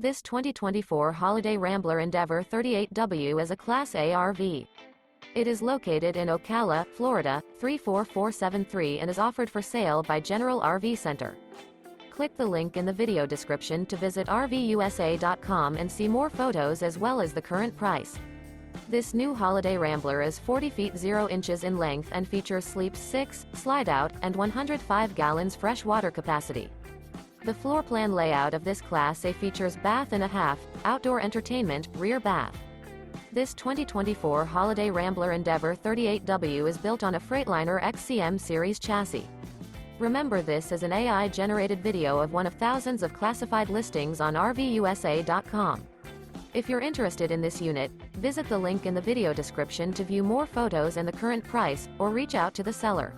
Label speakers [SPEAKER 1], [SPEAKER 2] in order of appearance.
[SPEAKER 1] This 2024 Holiday Rambler Endeavor 38W is a Class A RV. It is located in Ocala, Florida, 34473 and is offered for sale by General RV Center. Click the link in the video description to visit RVUSA.com and see more photos as well as the current price. This new Holiday Rambler is 40 feet 0 inches in length and features sleep 6, slide-out, and 105 gallons fresh water capacity. The floor plan layout of this Class A features bath and a half, outdoor entertainment, rear bath. This 2024 Holiday Rambler Endeavor 38W is built on a Freightliner XCM Series chassis. Remember, this is an AI-generated video of one of thousands of classified listings on RVUSA.com. If you're interested in this unit, visit the link in the video description to view more photos and the current price, or reach out to the seller.